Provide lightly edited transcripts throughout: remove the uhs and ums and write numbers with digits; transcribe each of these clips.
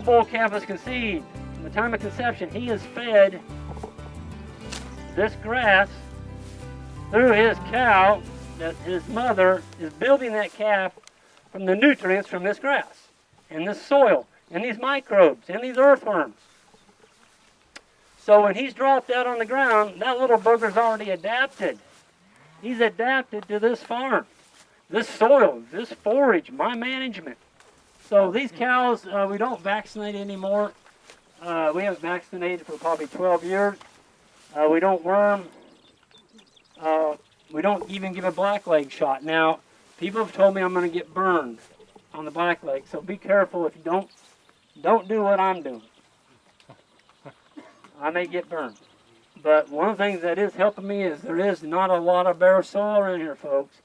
bull calf is conceived, from the time of conception, he is fed this grass through his cow, that his mother is building that calf from the nutrients from this grass and this soil and these microbes and these earthworms. So when he's dropped out on the ground, that little booger's already adapted. He's adapted to this farm, this soil, this forage, my management. So these cows, we don't vaccinate anymore. We haven't vaccinated for probably 12 years. We don't worm. We don't even give a blackleg shot. Now, people have told me I'm going to get burned on the blackleg, so be careful if you don't do what I'm doing. I may get burned. But one of the things that is helping me is there is not a lot of bare soil around here, folks.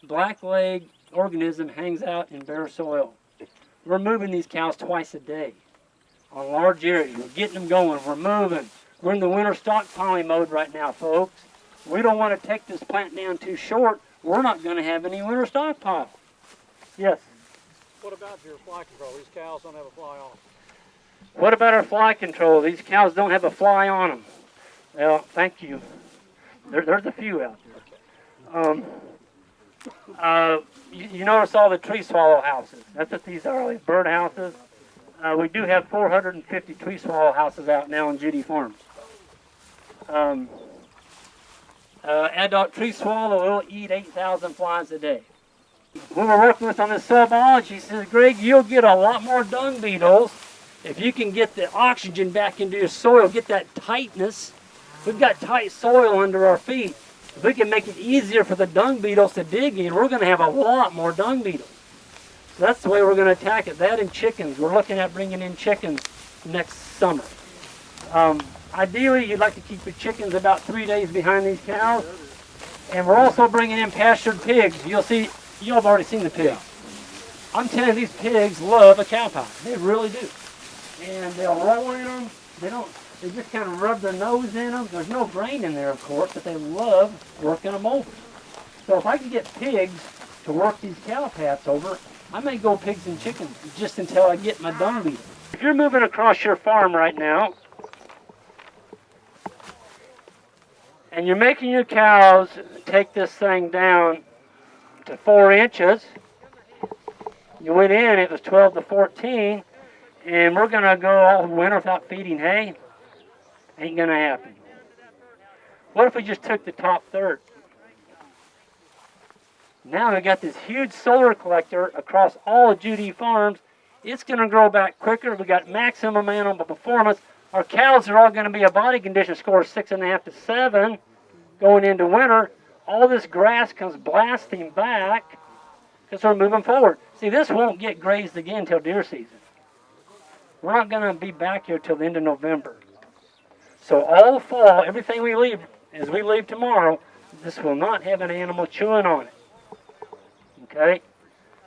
Blackleg organism hangs out in bare soil. We're moving these cows twice a day on large areas. We're getting them going. We're moving. We're in the winter stockpiling mode right now, folks. We don't want to take this plant down too short. We're not going to have any winter stockpile. Yes? What about your fly control? These cows don't have a fly on them. What about our fly control? These cows don't have a fly on them. Well, thank you. There's a few out there. You notice all the tree swallow houses. That's what these are, these bird houses. We do have 450 tree swallow houses out now on Judy Farms. Adult tree swallow will eat 8,000 flies a day. When we're working with on this soil biology, he says, Greg, you'll get a lot more dung beetles if you can get the oxygen back into your soil, get that tightness. We've got tight soil under our feet. If we can make it easier for the dung beetles to dig in, we're going to have a lot more dung beetles. So that's the way we're going to attack it. That and chickens. We're looking at bringing in chickens next summer. Ideally, you'd like to keep your chickens about 3 days behind these cows. And we're also bringing in pastured pigs. You'll see, you've already seen the pigs. I'm telling you, these pigs love a cow pie. They really do. And they'll roll in them. They just kind of rub their nose in them. There's no grain in there, of course, but they love working them over. So if I can get pigs to work these cow paths over, I may go pigs and chickens just until I get my dung beetle. If you're moving across your farm right now, and you're making your cows take this thing down to 4 inches, you went in, it was 12 to 14, and we're going to go all winter without feeding hay. Ain't going to happen. What if we just took the top third? Now we've got this huge solar collector across all of Judy Farms. It's going to grow back quicker. We got maximum animal performance. Our cows are all going to be a body condition score of 6.5 to 7 going into winter. All this grass comes blasting back because we're moving forward. See, this won't get grazed again until deer season. We're not going to be back here till the end of November. So all fall, everything we leave, as we leave tomorrow, this will not have an animal chewing on it. Okay?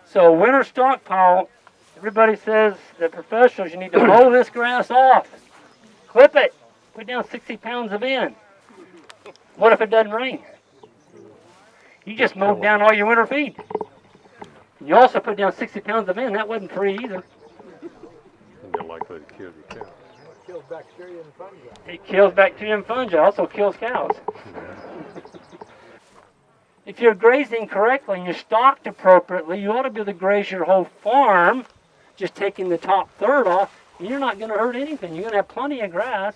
So winter stockpile, everybody says, the professionals, you need to mow this grass off. Clip it. Put down 60 pounds of in. What if it doesn't rain? You just mowed down all your winter feed. You also put down 60 pounds of in. That wasn't free either. They're likely to kill your cow. It kills bacteria and fungi. It kills bacteria and fungi. Also kills cows. If you're grazing correctly and you're stocked appropriately, you ought to be able to graze your whole farm, just taking the top third off, and you're not going to hurt anything. You're going to have plenty of grass.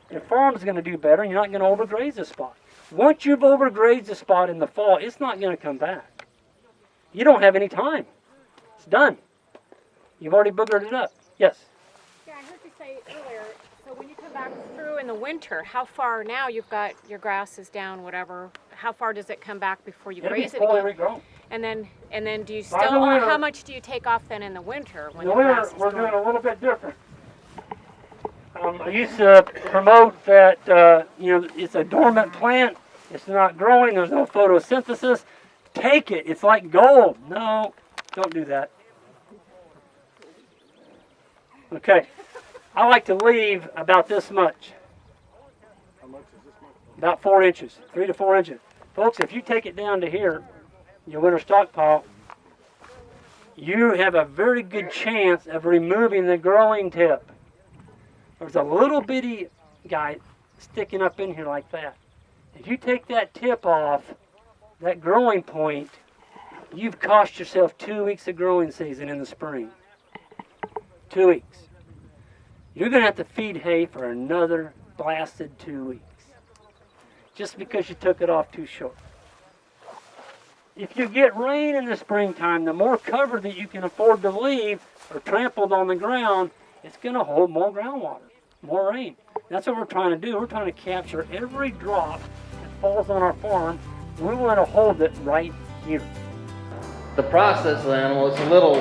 Your farm's going to do better, and you're not going to overgraze the spot. Once you've overgrazed the spot in the fall, it's not going to come back. You don't have any time. It's done. You've already boogered it up. Yes? Yeah, I heard you say earlier, so when you come back through in the winter, how far now you've got your grasses down, whatever, how far does it come back before you graze it fully again? regrown. And then do you By the still, winter- how much do you take off then in the winter when In the the winter, grass is we're doing growing? a little bit different. I used to promote that, it's a dormant plant. It's not growing. There's no photosynthesis. Take it. It's like gold. No, don't do that. Okay. I like to leave about this much. How much is this much? About 4 inches, 3 to 4 inches. Folks, if you take it down to here, your winter stockpile, you have a very good chance of removing the growing tip. There's a little bitty guy sticking up in here like that. If you take that tip off, that growing point, you've cost yourself 2 weeks of growing season in the spring. 2 weeks. You're going to have to feed hay for another blasted 2 weeks. Just because you took it off too short. If you get rain in the springtime, the more cover that you can afford to leave or trampled on the ground, it's going to hold more groundwater, more rain. That's what we're trying to do. We're trying to capture every drop that falls on our farm. We want to hold it right here. The process of the animal is a little,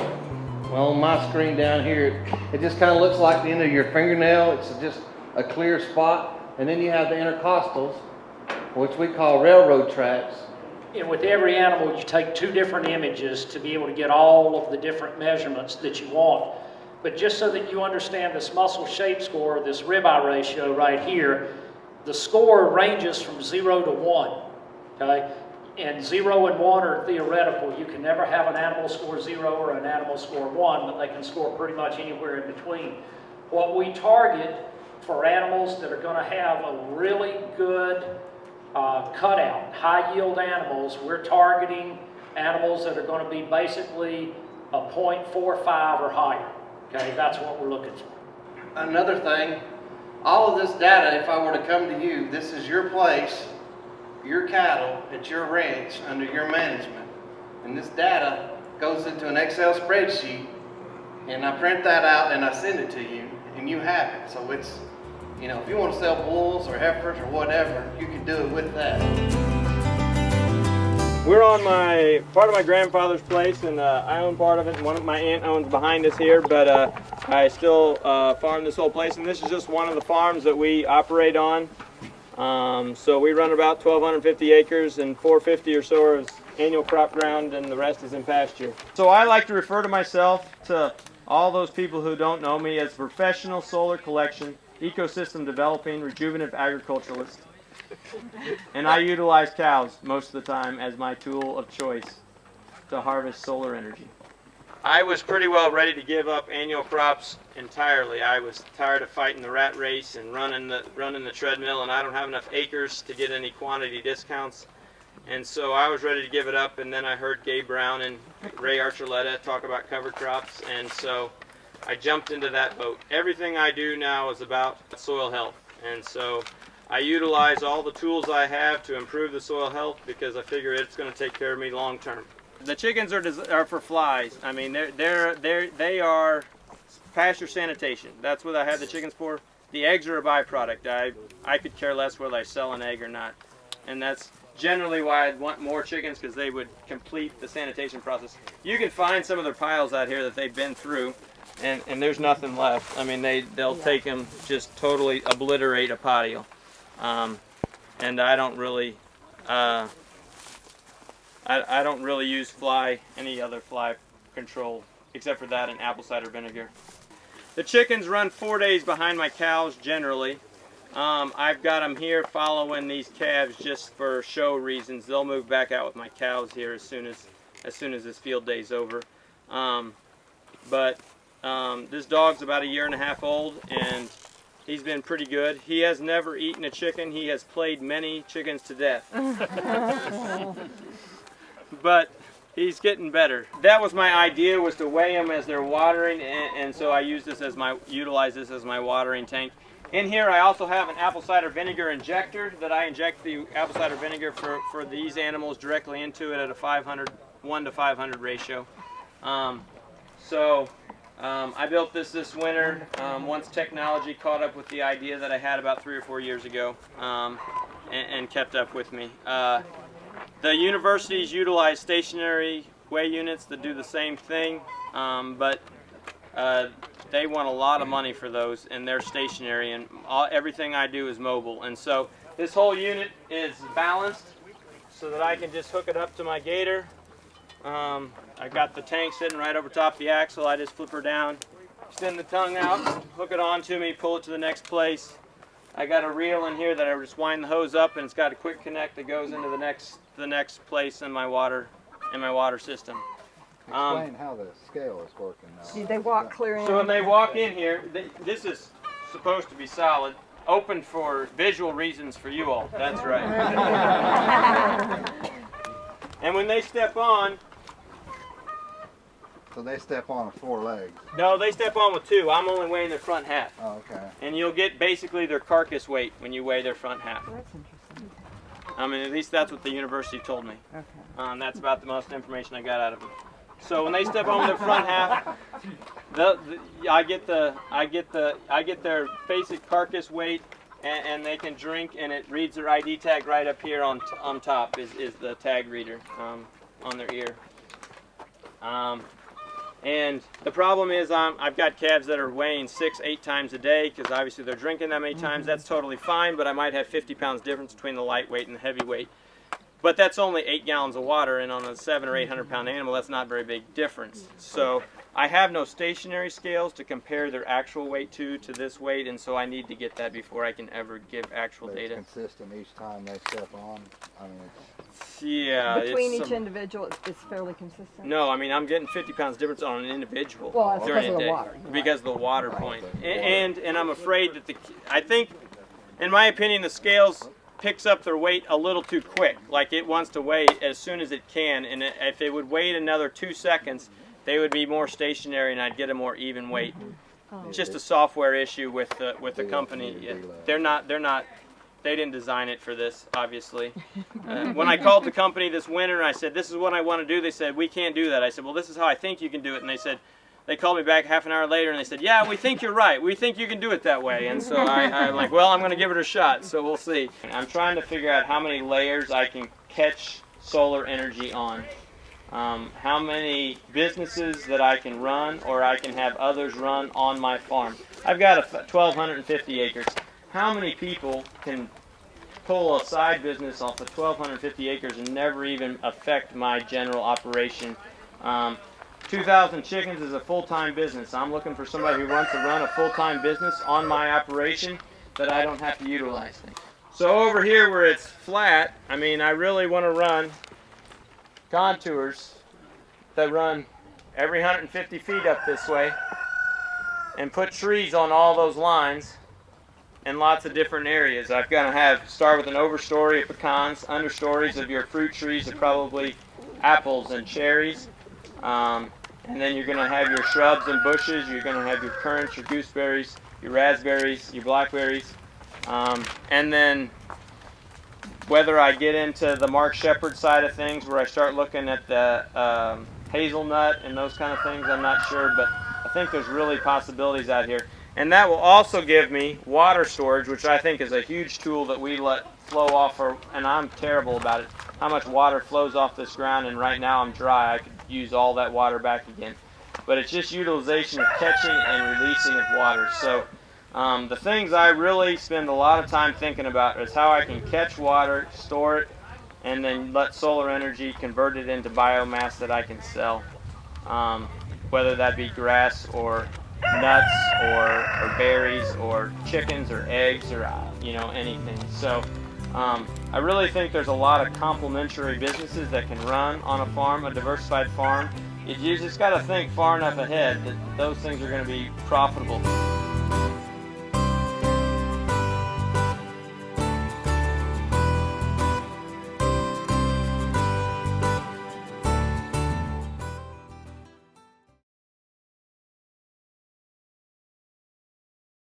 well, on my screen down here, it just kind of looks like the end of your fingernail. It's just a clear spot. And then you have the intercostals, which we call railroad tracks. And with every animal, you take 2 different images to be able to get all of the different measurements that you want. But just so that you understand this muscle shape score, this ribeye ratio right here, the score ranges from 0 to 1, okay? And 0 and 1 are theoretical. You can never have an animal score 0 or an animal score 1, but they can score pretty much anywhere in between. What we target for animals that are going to have a really good cutout, high yield animals, we're targeting animals that are going to be basically a 0.45 or higher. Okay, that's what we're looking for. Another thing, all of this data, if I were to come to you, this is your place, your cattle at your ranch under your management. And this data goes into an Excel spreadsheet, and I print that out and I send it to you, and you have it. So it's, you know, if you want to sell bulls or heifers or whatever, you can do it with that. We're on part of my grandfather's place, and I own part of it, and one of my aunt owns behind us here, but I still farm this whole place, and this is just one of the farms that we operate on. So we run about 1,250 acres, and 450 or so is annual crop ground, and the rest is in pasture. So I like to refer to myself, to all those people who don't know me, as professional solar collection, ecosystem developing, rejuvenative agriculturalist. And I utilize cows most of the time as my tool of choice to harvest solar energy. I was pretty well ready to give up annual crops entirely. I was tired of fighting the rat race and running the treadmill, and I don't have enough acres to get any quantity discounts. And so I was ready to give it up, and then I heard Gabe Brown and Ray Archuleta talk about cover crops, and so I jumped into that boat. Everything I do now is about soil health, and so I utilize all the tools I have to improve the soil health because I figure it's going to take care of me long term. The chickens are for flies. I mean, they are pasture sanitation. That's what I have the chickens for. The eggs are a byproduct. I could care less whether I sell an egg or not, and that's generally why I'd want more chickens, because they would complete the sanitation process. You can find some of their piles out here that they've been through, and there's nothing left. I mean, they'll take them, just totally obliterate a patio. And I don't really I don't really use any other fly control except for that and apple cider vinegar. The chickens run 4 days behind my cows generally. I've got them here following these calves just for show reasons. They'll move back out with my cows here as soon as this field day's over. This dog's about 1.5 years old, and he's been pretty good. He has never eaten a chicken. He has played many chickens to death. But he's getting better. That was my idea, was to weigh them as they're watering, and so I utilize this as my watering tank. In here I also have an apple cider vinegar injector that I inject the apple cider vinegar for these animals directly into it at a 1 to 500 ratio. I built this winter once technology caught up with the idea that I had about 3 or 4 years ago, and kept up with me. The universities utilize stationary weigh units that do the same thing, but they want a lot of money for those, and they're stationary, and everything I do is mobile. And so this whole unit is balanced so that I can just hook it up to my gator. I got the tank sitting right over top the axle. I just flip her down, extend the tongue out, hook it onto me, pull it to the next place. I got a reel in here that I just wind the hose up, and it's got a quick connect that goes into the next place in my water system. Explain how the scale is working now. Do they walk clear in? So when they walk in here, this is supposed to be solid, open for visual reasons for you all. That's right. And when they step on, So they step on with 4 legs. no, they step on with 2. I'm only weighing their front half. Oh, okay. And you'll get basically their carcass weight when you weigh their front half. That's interesting. I mean, at least that's what the university told me. Okay. That's about the most information I got out of them. So when they step on their front half, I get their basic carcass weight, and they can drink, and it reads their ID tag right up here on top is the tag reader on their ear. And the problem is I've got calves that are weighing 6-8 times a day because obviously they're drinking that many times. That's totally fine, but I might have 50 pounds difference between the lightweight and the heavyweight. But that's only 8 gallons of water, and on a 700 or 800 pound animal, that's not a very big difference. So I have no stationary scales to compare their actual weight to this weight, and so I need to get that before I can ever give actual But data. it's consistent each time they step on. I mean, Yeah. Between it's each individual, it's fairly consistent? No, I mean, I'm getting 50 pounds difference on an individual Well, it's during because of the the day. water. Because of the water point. And I'm afraid that I think, in my opinion, the scales picks up their weight a little too quick. Like it wants to weigh as soon as it can, and if it would wait another 2 seconds, they would be more stationary and I'd get a more even weight. It's just a software issue with the company. They didn't design it for this, obviously. When I called the company this winter and I said, this is what I want to do, they said, we can't do that. I said, well, this is how I think you can do it. And they called me back half an hour later and they said, yeah, we think you're right. We think you can do it that way. And so I'm like, well, I'm going to give it a shot, so we'll see. I'm trying to figure out how many layers I can catch solar energy on. How many businesses that I can run or I can have others run on my farm. I've got 1,250 acres. How many people can pull a side business off of 1,250 acres and never even affect my general operation? 2,000 chickens is a full-time business. I'm looking for somebody who wants to run a full-time business on my operation that I don't have to utilize things. So over here where it's flat, I mean, I really want to run contours that run every 150 feet up this way and put trees on all those lines in lots of different areas. I've got to start with an overstory of pecans, understories of your fruit trees of probably apples and cherries, and then you're going to have your shrubs and bushes. You're going to have your currants, your gooseberries, your raspberries, your blackberries, and then whether I get into the Mark Shepard side of things where I start looking at the hazelnut and those kind of things, I'm not sure, but I think there's really possibilities out here. And that will also give me water storage, which I think is a huge tool that we let flow off, and I'm terrible about it, how much water flows off this ground, and right now I'm dry. I could use all that water back again. But it's just utilization of catching and releasing of water. So the things I really spend a lot of time thinking about is how I can catch water, store it, and then let solar energy convert it into biomass that I can sell. Whether that be grass or nuts or berries or chickens or eggs or anything. So I really think there's a lot of complementary businesses that can run on a farm, a diversified farm. You just got to think far enough ahead that those things are going to be profitable.